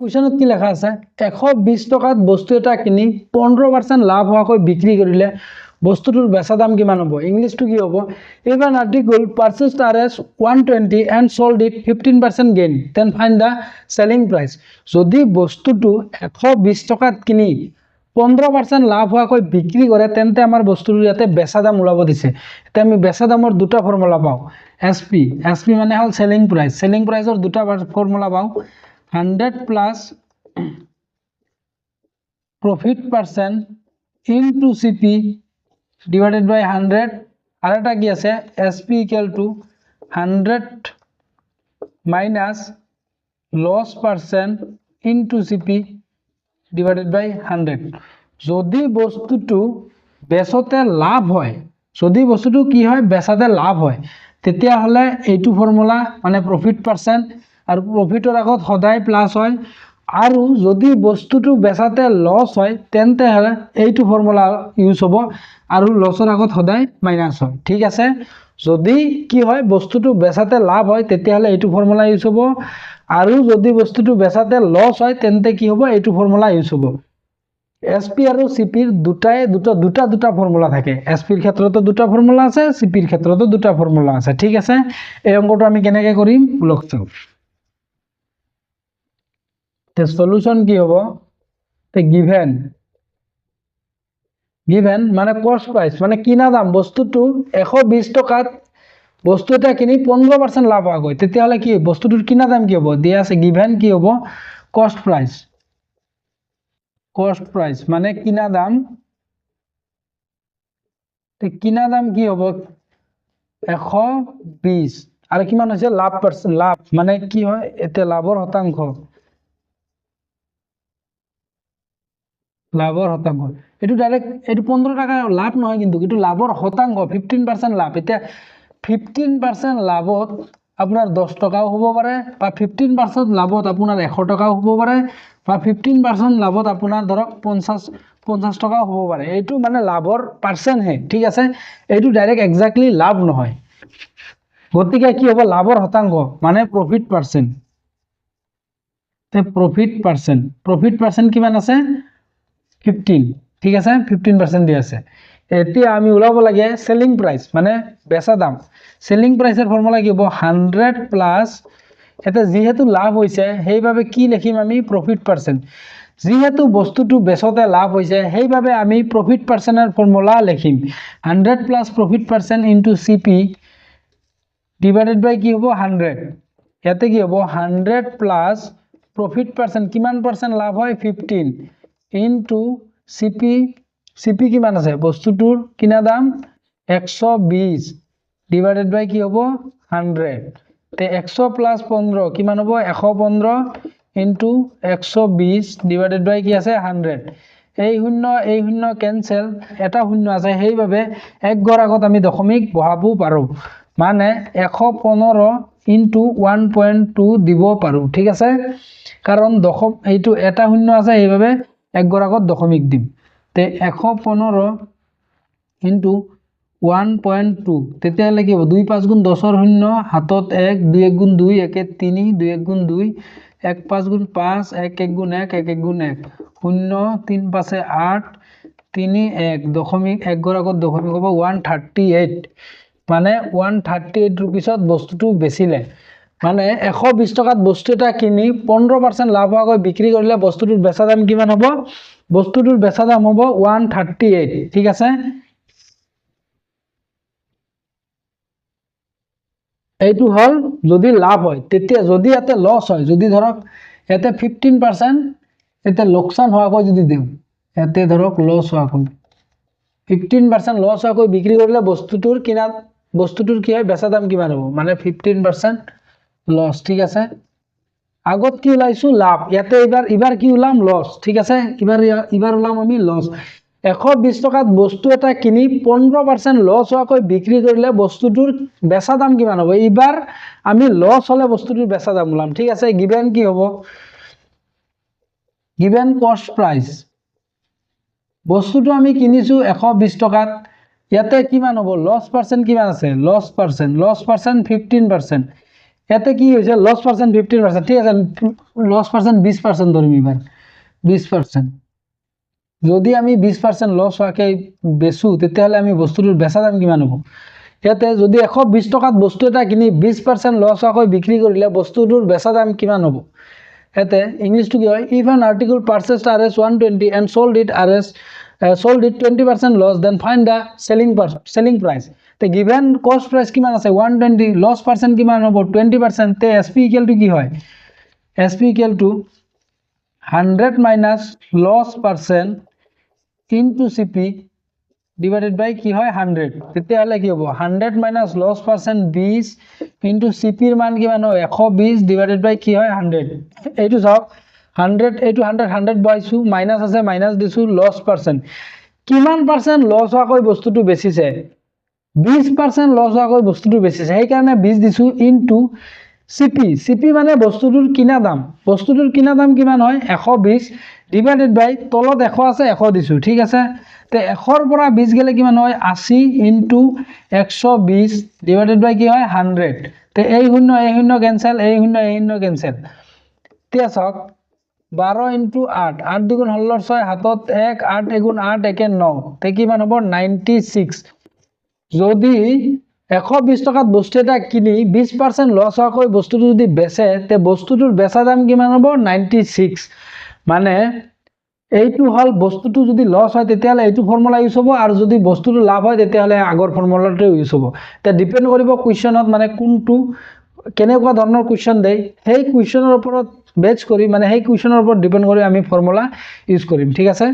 কুৱেশ্যনত কি লেখা আছে 120 টকাত বস্তু এটা কিনি 15% লাভ হোৱাকৈ বিক্ৰী কৰিলে বস্তুটোৰ বেচা দাম কিমান হ'ব ইংলিশটো কি হ'ব if an article purchased as 120 and sold it 15% gain then find the selling price যদি বস্তুটো 120 টকাত কিনি 15% লাভ হোৱাকৈ বিক্ৰী কৰে তেন্তে আমাৰ বস্তুটোৰ ইয়াতে বেচা দাম ওলাব দিছে এটা আমি বেচা দামৰ দুটা ফৰ্মুলা পাওঁ SP মানে হল সেলিং প্ৰাইসৰ দুটা ফৰ্মুলা পাওঁ 100 plus profit percent into CP divided by 100 আর এটা কি আছে SP equal to 100 minus loss percent into CP divided by 100 যদি বস্তুটো বেচতে লাভ হয় যদি বস্তুটো কি হয় বেচাতে লাভ হয় তেতিয়া হলে এইটো ফৰ্মুলা মানে প্ৰফিট পাৰ্সেন্ট আৰ প্ৰফিটৰ আগত সদায় প্লাস হয় আৰু যদি বস্তুটো বেচাতে লস হয় তেন্তে হলে এইটো ফৰ্মুলা ইউজ হ'ব আৰু লসৰ আগত সদায় মাইনাস হয় ঠিক আছে যদি কি হয় বস্তুটো বেচাতে লাভ হয় তেতিয়া হলে এইটো ফৰ্মুলা ইউজ হ'ব আৰু যদি বস্তুটো বেচাতে লস হয় তেন্তে কি হ'ব এইটো ফৰ্মুলা ইউজ হ'ব SP আৰু CP ৰ দুটা ফৰ্মুলা থাকে SP ৰ ক্ষেত্ৰতো দুটা ফৰ্মুলা আছে CP ৰ ক্ষেত্ৰতো দুটা ফৰ্মুলা আছে ঠিক আছে এই অংকটো আমি কেনেকৈ কৰিম লগ চাও তে সলিউশন কি হ'ব তে given মানে কস্ট প্রাইস মানে কিনা দাম বস্তুটো 120 টকাত বস্তু এটা কিনি 15% লাভ হয় তেতিয়া হলে কি বস্তুটোৰ কিনা দাম কি হ'ব দিয়া আছে given কি হ'ব কস্ট প্রাইস মানে কিনা দাম তে কিনা দাম কি হ'ব 120 আৰু কিমান হৈছে লাভ মানে কি হয় এতে লাভৰ শতাংশ এটো ডাইৰেক্ট এটো 15 টাকা লাভ নহয় কিন্তু এটো লাভৰ শতাংশ 15% লাভ এটা 15% লাভত আপোনাৰ 10 টাকাও হ'ব পাৰে বা 15% লাভত আপোনাৰ 100 টাকাও হ'ব পাৰে বা 15% লাভত আপোনাৰ ধৰক 50 টাকাও হ'ব পাৰে এইটো মানে লাভৰ পাৰ্সেন্ট হে ঠিক আছে এইটো ডাইৰেক্ট এক্স্যাক্টলি লাভ নহয় গতিকে কি হ'ব লাভৰ শতাংশ মানে প্রফিট পার্সেন্ট তে প্রফিট পার্সেন্ট কিমান আছে 15 ঠিক আছে 15% দি আছে এতিয়া আমি উলাব লাগে সেলিং প্রাইস মানে বেচা দাম সেলিং প্রাইসের ফর্মুলা কি হ'ব 100 প্লাস এটা যেহেতু লাভ হৈছে সেইভাবে কি লিখিম আমি প্রফিট পার্সেন্ট যেহেতু বস্তুটো বেচতে লাভ হৈছে সেইভাবে আমি প্রফিট পার্সেন্টের ফর্মুলা লিখিম 100 plus profit percent into CP divided by কি হ'ব 100 ইয়াতে কি হ'ব 100 প্লাস প্রফিট পার্সেন্ট কিমান পার্সেন্ট লাভ হয় 15 into CP কিমান আছে বস্তুটোৰ কিনা দাম 120 ডিভাইডেড বাই কি হ'ব 100 তে 100 প্লাস 15 কিমান হ'ব 115 into 120 ডিভাইডেড বাই কি আছে 100 এই শূন্য ক্যান্সেল এটা শূন্য আছে সেইভাবে এক গড় আগত আমি দশমিক বহাবো পাৰো মানে 115 into 1.2 দিব পাৰো ঠিক আছে কাৰণ দশম এইটো এটা শূন্য আছে সেইভাবে এক গড় আগত দশমিক দিম তে 115 into 1.2 তেতিয়া হলে কি হ'ব 2 5 গুণ 10 ৰ শূন্য হাতত 1 2 1 গুণ 2 1 3 2 1 গুণ 2 1 5 গুণ 5 1 1 গুণ 1 1 1 গুণ 1 শূন্য 3 5 8 3 1 দশমিক এক গড় আগত দশমিক হ'ব 138 মানে 138 रुपीसत বস্তুটো বেচিলে মানে 120 টাকাত বস্তু এটা কিনি 15% লাভ হোৱাকৈ বিক্ৰী কৰিলে বস্তুটোৰ বেচা দাম কিমান হ'ব বস্তুটোৰ বেচা দাম হ'ব 138 ঠিক আছে এইটো হল যদি লাভ হয় তেতিয়া যদি ইয়াতে লস হয় যদি ধৰক ইয়াতে 15% এটা লোকসান হোৱাকৈ যদি দিম ইয়াতে ধৰক লস হোৱাকৈ 15% লস হোৱাকৈ বিক্ৰী কৰিলে বস্তুটোৰ কি হয় বেচা দাম কিমান হ'ব মানে 15% লস ঠিক আছে আগত কি উলাইছো লাভ ইয়াতে এবাৰ কি উলাম লস ঠিক আছে এবাৰ উলাম আমি লস 120 টাকাত বস্তু এটা কিনি 15% লস হোৱাকৈ বিক্ৰী কৰিলে বস্তুটোৰ বেচা দাম কিমান হ'ব এবাৰ আমি লস হলে বস্তুটোৰ বেচা দাম উলাম ঠিক আছে গিভেন কি হ'ব গিভেন কস্ট প্রাইস বস্তুটো আমি কিনিছো 120 টাকাত ইয়াতে কিমান হ'ব লস পার্সেন্ট কিমান আছে লস পার্সেন্ট 15% ইয়াতে কি হৈছে লছ পাৰ্চেণ্ট 15%, ঠিক আছে লছ পাৰ্চেণ্ট 20% ধৰিম এইবাৰ 20%। যদি আমি 20% লছ হোৱাকৈ বেচোঁ তেতিয়াহ'লে আমি বস্তুটোৰ বেচা দাম কিমান হ'ব? ইয়াতে যদি 120 টকাত বস্তু এটা কিনি 20% লছ হোৱাকৈ বিক্ৰী কৰিলে বস্তুটোৰ বেচা দাম কিমান হ'ব? ইয়াতে ইংলিছটো কি হয়, if an article purchased RS 120 and sold it 20% loss, then find the selling price. তে given cost price কিমান আছে 120, loss percent কিমান হ'ব 20%, তে SP equal to কি হয়? SP equal to 100 minus loss percent into CP divided by কি হয় 100। তেতিয়াহ'লে কি হ'ব 100 minus loss percent 20 into CP ৰ মান কিমান হয় 120 divided by কি হয় 100। এইটো চাওক 100 এইটো 100 বহাইছোঁ, মাইনাছ আছে মাইনাছ দিছোঁ, লছ পাৰ্চেণ্ট কিমান পাৰ্চেণ্ট লছ হোৱাকৈ বস্তুটো বেচিছে 20% লছ হোৱাকৈ বস্তুটো বেচিছে, সেইকাৰণে 20 দিছোঁ ইনটু CP মানে বস্তুটোৰ কিনা দাম, বস্তুটোৰ কিনা দাম কিমান হয় 120 ডিভাইডেড বাই তলত 100 আছে 100 দিছোঁ, ঠিক আছে। তে 100ৰ পৰা 20 গ'লে কিমান হয় 80 ইনটু 120 ডিভাইডেড বাই কি হয় 100। তে এই শূন্য কেঞ্চেল, এই শূন্য কেঞ্চেল। এতিয়া চাওক 12 ইনটু 8, 8 দুগুণ 16, 6 হাতত 1, 8 এগুণ 8 একে 9, তে কিমান হ'ব 96। যদি 120 টকাত বস্তু এটা কিনি 20% লছ হোৱাকৈ বস্তুটো যদি বেচে তে বস্তুটোৰ বেচা দাম কিমান হ'ব 96। মানে এইটো হ'ল বস্তুটো যদি লছ হয় তেতিয়াহ'লে এইটো ফৰ্মুলা ইউজ হ'ব, আৰু যদি বস্তুটো লাভ হয় তেতিয়াহ'লে আগৰ ফৰ্মুলাটো ইউজ হ'ব। এতিয়া ডিপেণ্ড কৰিব কুৱেশ্যনত মানে কোনটো কেনেকুৱা ধৰণৰ কুৱেশ্যন দেই, সেই কুৱেশ্যনৰ ওপৰত বেছ কৰি মানে সেই কুৱেশ্যনৰ ওপৰত ডিপেণ্ড কৰি আমি ফৰ্মুলা ইউজ কৰিম, ঠিক আছে।